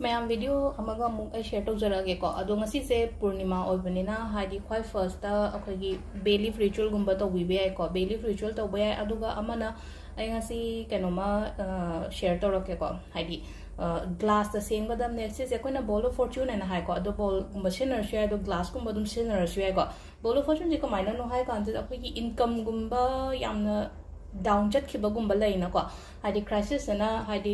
ꯃꯌꯥꯝ ꯚꯤꯗꯤꯑꯣ ꯑꯃꯒ ꯑꯃꯨꯛ ꯑꯩ ꯁꯦꯌꯔ ꯇꯧꯖꯔꯛꯑꯒꯦꯀꯣ ꯑꯗꯣ ꯉꯁꯤꯁꯦ ꯄꯨꯔꯅꯤꯃꯥ ꯑꯣꯏꯕꯅꯤꯅ ꯍꯥꯏꯗꯤ ꯈ꯭ꯋꯥꯏ ꯐꯥꯔꯁꯇ ꯑꯩꯈꯣꯏꯒꯤ ꯕꯦꯂꯤꯐ ꯔꯤꯆꯨꯋꯦꯜꯒꯨꯝꯕ ꯇꯧꯕꯤꯕ ꯌꯥꯏꯀꯣ ꯕꯦꯂꯤꯐ ꯔꯤꯆꯨꯋꯦꯜ ꯇꯧꯕ ꯌꯥꯏ ꯑꯗꯨꯒ ꯑꯃꯅ ꯑꯩ ꯉꯁꯤ ꯀꯩꯅꯣꯃ ꯁꯦꯌꯔ ꯇꯧꯔꯛꯀꯦꯀꯣ ꯍꯥꯏꯗꯤ ꯒ꯭ꯂꯥꯁꯇ ꯁꯦꯝꯒꯗꯕꯅꯦ ꯁꯤꯁꯦ ꯑꯩꯈꯣꯏꯅ ꯕꯣꯜ ꯑꯣꯐ ꯐꯣꯔꯆꯨꯟ ꯍꯥꯏꯅ ꯍꯥꯏꯀꯣ ꯑꯗꯣ ꯕꯣꯜꯒꯨꯝꯕ ꯁꯤꯖꯤꯟꯅꯔꯁꯨ ꯌꯥꯏ ꯑꯗꯣ ꯒ꯭ꯂꯥꯁꯀꯨꯝꯕ ꯑꯗꯨꯝ ꯁꯤꯖꯤꯟꯅꯔꯁꯨ ꯌꯥꯏꯀꯣ ꯕꯣꯜ ꯑꯣꯐ ꯐꯣꯔꯆꯨꯟꯁꯦ ꯀꯃꯥꯏꯅꯅꯣ ꯍꯥꯏ ꯀꯥꯟꯁꯤꯗ ꯑꯩꯈꯣꯏꯒꯤ ꯏꯟꯀꯝꯒꯨꯝꯕ ꯌꯥꯝꯅ ꯗꯥꯎꯟ ꯆꯠꯈꯤꯕꯒꯨꯝꯕ ꯂꯩꯅꯀꯣ ꯍꯥꯏꯗꯤ ꯀ꯭ꯔꯥꯏꯁꯤꯁꯁꯤꯅ ꯍꯥꯏꯗꯤ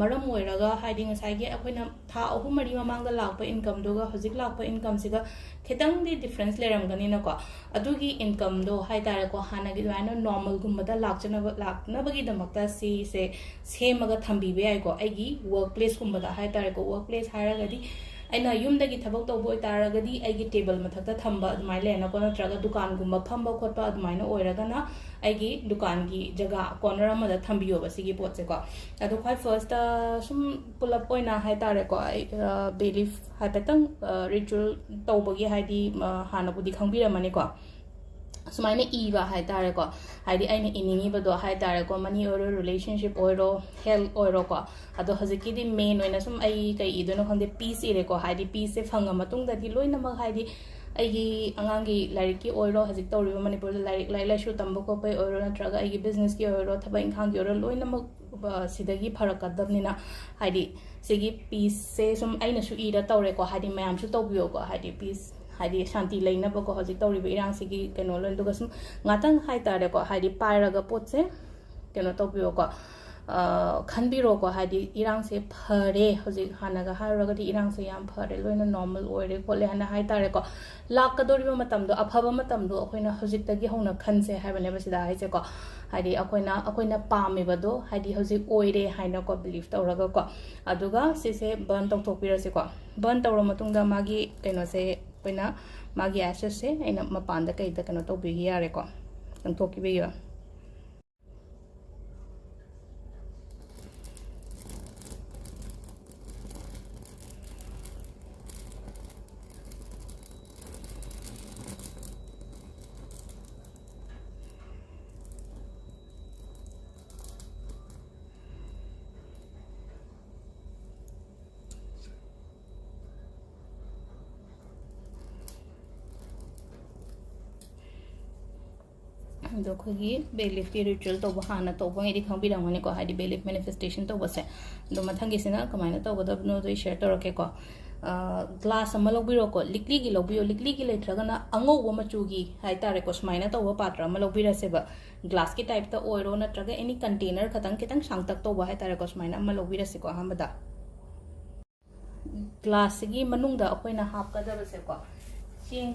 ꯃꯔꯝ ꯑꯣꯏꯔꯒ ꯍꯥꯏꯗꯤ ꯉꯁꯥꯏꯒꯤ ꯑꯩꯈꯣꯏꯅ ꯊꯥ 3-4 ꯃꯃꯥꯡꯗ ꯂꯥꯛꯄ ꯏꯟꯀꯝꯗꯨꯒ ꯍꯧꯖꯤꯛ ꯂꯥꯛꯄ ꯏꯟꯀꯝꯁꯤꯒ ꯈꯤꯇꯪꯗꯤ ꯗꯤꯐ꯭ꯔꯦꯟꯁ ꯂꯩꯔꯝꯒꯅꯤꯅꯀꯣ ꯑꯗꯨꯒꯤ ꯏꯟꯀꯝꯗꯣ ꯍꯥꯏꯇꯥꯔꯦꯀꯣ ꯍꯥꯟꯅꯒꯤ ꯑꯗꯨꯃꯥꯏꯅ ꯅꯣꯔꯃꯦꯜꯒꯨꯝꯕꯗ ꯂꯥꯛꯅꯕꯒꯤꯗꯃꯛꯇ ꯁꯤꯁꯦ ꯁꯦꯝꯃꯒ ꯊꯝꯕꯤꯕ ꯌꯥꯏꯀꯣ ꯑꯩꯒꯤ ꯋꯔꯛ ꯄ꯭लेꯁꯀꯨꯝꯕꯗ ꯍꯥꯏꯇꯥꯔꯦꯀꯣ ꯋꯔꯛ ꯄ꯭लेꯁ ꯍꯥꯏꯔꯒꯗꯤ ꯑꯩꯅ ꯌꯨꯝꯗꯒꯤ ꯊꯕꯛ ꯇꯧꯕ ꯑꯣꯏꯇꯥꯔꯒꯗꯤ ꯑꯩꯒꯤ ꯇꯦꯕꯜ ꯃꯊꯛꯇ ꯊꯝꯕ ꯑꯗꯨꯃꯥꯏꯅ ꯂꯩꯔꯅꯀꯣ ꯅꯠꯇ꯭ꯔꯒ ꯗꯨꯀꯥꯟꯒꯨꯝꯕ ꯐꯝꯕ ꯈꯣꯠꯄ ꯑꯗꯨꯃꯥꯏꯅ ꯑꯣꯏꯔꯒꯅ ꯑꯩꯒꯤ ꯗꯨꯀꯥꯟꯒꯤ ꯖꯒꯥ ꯀꯣꯔꯅꯔ ꯑꯃꯗ ꯊꯝꯕꯤꯌꯣꯕ ꯁꯤꯒꯤ ꯄꯣꯠꯁꯦꯀꯣ ꯑꯗꯣ ꯈ꯭ꯋꯥꯏ ꯐꯥꯔꯁꯇ ꯁꯨꯝ ꯄꯨꯂꯞ ꯑꯣꯏꯅ ꯍꯥꯏꯇꯥꯔꯦꯀꯣ ꯑꯩ ꯕꯦꯂꯤꯐ ꯍꯥꯏꯐꯦꯠꯇꯪ ꯔꯤꯆꯨꯋꯦꯜ ꯇꯧꯕꯒꯤ ꯍꯥꯏꯗꯤ ꯍꯥꯟꯅꯕꯨꯗꯤ ꯈꯪꯕꯤꯔꯝꯃꯅꯤꯀꯣ ꯁꯨꯃꯥꯏꯅ ꯏꯕ ꯍꯥꯏꯇꯥꯔꯦꯀꯣ ꯍꯥꯏꯗꯤ ꯑꯩꯅ ꯏꯅꯤꯡꯉꯤꯕꯗꯣ ꯍꯥꯏꯇꯥꯔꯦꯀꯣ ꯃꯅꯤ ꯑꯣꯏꯔꯣ ꯔꯤꯂꯦꯁꯟꯁꯤꯞ ꯑꯣꯏꯔꯣ ꯍꯦꯜꯊ ꯑꯣꯏꯔꯣꯀꯣ ꯑꯗꯣ ꯍꯧꯖꯤꯛꯀꯤꯗꯤ ꯃꯦꯟ ꯑꯣꯏꯅ ꯁꯨꯝ ꯑꯩ ꯀꯩ ꯏꯗꯣꯏꯅꯣ ꯈꯪꯗꯦ ꯄीस इरेको हाइदी पीस से फंग मतुंगददी लोइनमक हाइदी अगी अंगांगी लाइरिक ओइरो हजिक तौरिबो मणिपुर लाइरिक लाइलाइसु तंबो कोपै ओइरो नत्रगा अगी बिजनेस की ओइरो थबा इंखांग की ओइरो लोइनमक सिदगी फरकदबनिना हाइदी सिगी पीस से सुम आइनसु इरा तौरेको हाइदी मयामसु तौबियोको हाइदी पीस हाइदी शांति लेनबको हजिक तौरिबो इरांसिगी केनो लोइनदुगा सुम ngatang haitareको हाइदी पाइरगा पोतसे केनो तौबियोको खनबिरोको हाइदी इरांसे फरे हजिक हानागा हारगदी इरांसे याम फरे लोइना नॉर्मल ओइरे खोले हाना हाइतारेको लाकदोरिबो मतमदो अफबा मतमदो अखोइना हजिकतगी हौना खनसे हाइबने बसिदा हाइसेको हाइदी अखोइना पामेबदो हाइदी हजिक ओइरे हाइनाको बिलीव तौरगको अदुगा सिसे बर्न तौथोकपिरसेको बर्न तौर मतुंगदा मागी कैनोसे अखोइना मागी एसेस से अइना मपानदा कैदा कैनो तौबिगी यारेको तंथोकिबियो दो खोगी बेलिफ की रिचुअल तब हाँ तब खाबीरमनीको हाइदी बेलिफ मैनिफेस्टेशन तबसे दो मथंगिसिना कमायना तबदबनो दो शेयर तौरकेको ग्लास अमा लौबिरोको लिक्ली की लौबियो लिक्ली की लेट्रगना अंगौबो मचुगी हाइतारेको सुमायना तब पात्र अमा लौबिरसेबा ग्लास की टाइप ता ओइरो नत्रगा एनी कंटेनर खतंग कितंग सांगतक तब हाइतारेको सुमायना अमा लौबिरसेको अहमदा ग्लास की मनुंगदा अखोइना हापकदबसेको चेंग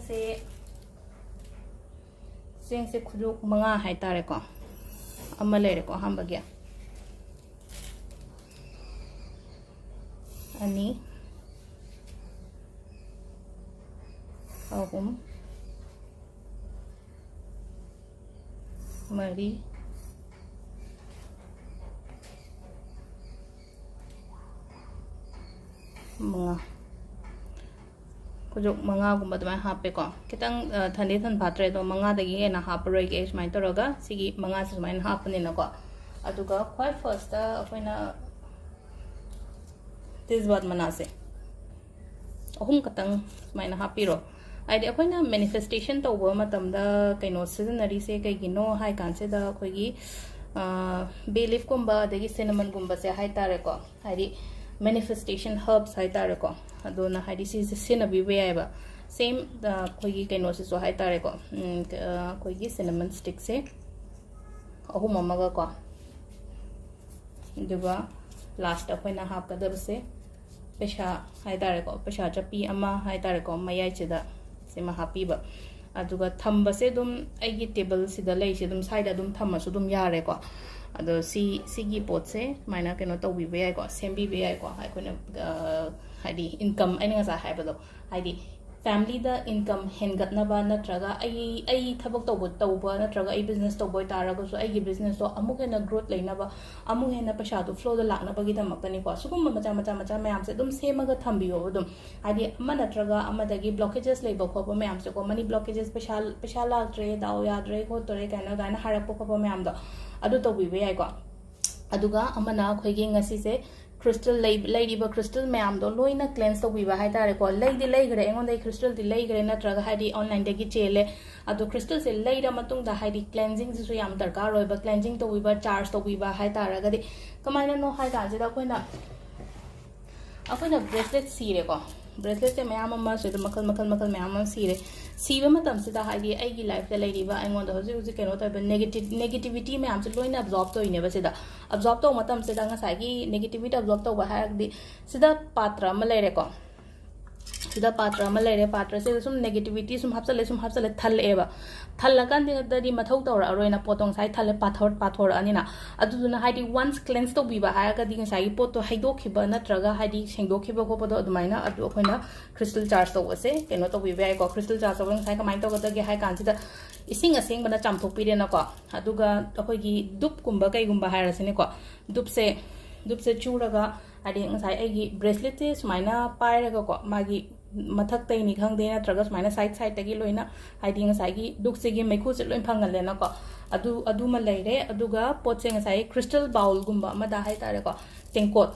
से खुजुक मंगा हाइतारेको अमा लेरेको हामबगे अनि अहुम मरी मंगा खुजुक मंगागुम्बा दमा हापेको खितंग थंदी थन फात्रे दो मंगादगी हेना हापरोइगे सुमाइन तौरगा सिगी मंगा से सुमाइन हापनिनको अदुगा ख्वाइ फर्स्ट अखोइना तिजबात मनासे अहुम कतंग सुमाइन हापिरो आइदि अखोइना मैनिफेस्टेशन तौबो मतमदा कैनो सिजनरी से कैगिनो हाइ कांसेदा अखोइगी बेलिफ गुम्बा अदगी सिनेमन गुम्बा से हाइतारेको हाइदि मैनिफेस्टेशन हर्ब्स हाइतारेको अदोना हाइदि सिसे सिनबिबे याइबा सेम अखोइगी कैनो से हाइतारेको अखोइगी सिनेमन स्टिक से अहुम अमगा को दुगा लास्ट अखोइना हापकदबसे पैसा हाइतारेको पैसा चपी अमा हाइतारेको मयाइचेदा सेमा हापीबा अदुगा थंबसे दुम आइगी टेबल सिदा लेइसे दुम साइड दुम थमसु दुम यारेको अदो सिगी पोतसे माइना केनो तौबिबे याइको सेमबिबे याइको हाइकोना हाइदी इनकम आइना ngasa हाइबदो हाइदी फैमिली द इनकम हेंगतनबा नत्रगा आई थबक तौबा नत्रगा आई बिजनेस तौबोय तारगसु आई बिजनेस तो अमुक हेना ग्रोथ लेनबा अमुक हेना पैसा तो फ्लो द लाकनबगी दमकतनिको सुगुम मचा मचा मचा मयाम से दुम सेमगा थंबियो दुम हाइदी अमा नत्रगा अमादगी ब्लॉकेजेस लेबो खोबो मयाम से को मनी ब्लॉकेजेस पैसा लाक्ट्रे दाव याद्रे खोतरे काना दाना हारपो खोबो मयाम दो अदु तौबिबे याइको अदुगा अमना खोइगे ngasi से crystal ꯂꯩꯔꯤꯕ crystal ꯃꯌꯥꯝꯗꯣ ꯂꯣꯏꯅ cleanse ꯇꯧꯕꯤꯕ ꯍꯥꯏꯇꯥꯔꯦꯀꯣ ꯂꯩꯈ꯭ꯔꯦ ꯑꯩꯉꯣꯟꯗ crystal ꯗꯤ ꯂꯩꯈ꯭ꯔꯦ ꯅꯠꯇ꯭ꯔꯒ ꯍꯥꯏꯗꯤ ꯑꯣꯟꯂꯥꯏꯟꯗꯒꯤ ꯆꯦꯜꯂꯦ ꯑꯗꯣ crystal ꯁꯦ ꯂꯩꯔ ꯃꯇꯨꯡꯗ ꯍꯥꯏꯗꯤ cleansing ꯁꯤꯁꯨ ꯌꯥꯝ ꯗꯔꯀꯥꯔ ꯑꯣꯏꯕ cleansing ꯇꯧꯕꯤꯕ charge ꯇꯧꯕꯤꯕ ꯍꯥꯏꯇꯥꯔꯒꯗꯤ ꯀꯃꯥꯏꯅꯅꯣ ꯍꯥꯏꯀꯥꯟꯁꯤꯗ ꯑꯩꯈꯣꯏꯅ bracelet ꯁꯤꯔꯦꯀꯣ bracelet ꯁꯦ ꯃꯌꯥꯝ ꯑꯃ ꯁꯤꯗ ꯃꯈꯜ ꯃꯌꯥꯝ ꯑꯃ ꯁꯤꯕ ꯃꯇꯝꯁꯤꯗ ꯍꯥꯏꯗꯤ ꯑꯩꯒꯤ ꯂꯥꯏꯐꯇ ꯂꯩꯔꯤꯕ ꯑꯩꯉꯣꯟꯗ ꯍꯧꯖꯤꯛ ꯀꯩꯅꯣ ꯇꯧꯕ ꯅꯦꯒꯦꯇꯤꯚꯤꯇꯤ ꯃꯌꯥꯝꯁꯦ ꯂꯣꯏꯅ ꯑꯕꯖꯣꯔꯕ ꯇꯧꯏꯅꯦꯕ ꯁꯤꯗ ꯑꯕꯖꯣꯔꯕ ꯇꯧꯕ ꯃꯇꯝꯁꯤꯗ ꯉꯁꯥꯏꯒꯤ ꯅꯦꯒꯦꯇꯤꯚꯤꯇꯤ ꯑꯕꯖꯣꯔꯕ ꯇꯧꯕ ꯍꯥꯏꯔꯒꯗꯤ ꯁꯤꯗ ꯄꯥꯇ꯭ꯔ ꯑꯃ ꯂꯩꯔꯦꯀꯣ sida patra ama leire patra se sum negativity sum hapsale thal eba thalakan de mathau tora aroina potong sai thale pathor anina aduduna haidi once cleanse to biba haga di sai pot to haido khiba natraga haidi sengdo khiba ko podo adumaina adu khoina crystal charge to wase keno to biba ko crystal charge to sai kamai to gada ge hai kan sida ising asing bana chamthok pire na ko aduga akoi gi dup kumba kai gumba hairasine ko dup se churaga adi ngai agi bracelet se sumaina pairaga ko magi mathak tai ni khang de na traga sumaina side tagi loina adi ngai gi duk se gi mekhu se loin phangal le na ko adu ma leire aduga pot se ngai crystal bowl gumba ma da hai tare ko tengkot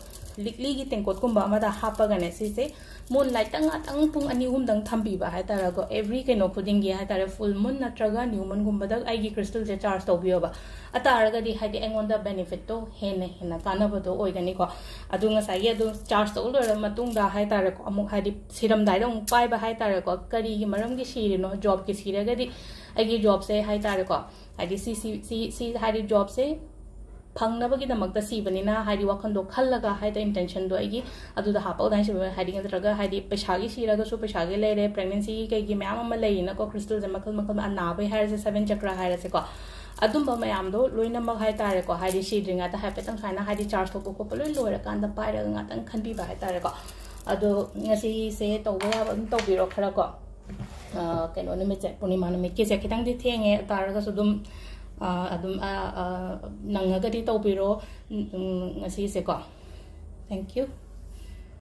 likli gi tengkot gumba ma da hapaga ne se moonlight tang pung ani hum dang thambi ba hai tare ko every keno khuding gi hai tare full moon na traga new moon gumba da ai gi crystal je charge to biyo ba ataraga di hai di engonda benefit to hena kana ba to oigani ko adu ngai gi adu charge to lo matung da hai tare ko amuk hai di siram dai dong pai ba hai tare ko kari gi maram gi siri no job gi siraga di ai gi job se hai tare ko hai di si hai di job se phangna bagi damak da sibanina haidi wakhando khallaga haida intention do agi adu da hapau dai siba haidi ngatraga haidi paisa gi siraga so paisa gi leire pregnancy kai gi mayam ama leina ko crystal je makal anabai hair se 7 chakra hair se ko adumba mayam do loina mak hai tare ko haidi sidringa ta hapetang saina haidi charge to ko loi loira kan da paira nga tang khanbi ba hai tare ko adu ngasi se tawba ya to biro khara ko keno nimit se punima nimit ke se khitang di thenge taraga so dum nangagadi tawbiro ngasi se ko thank you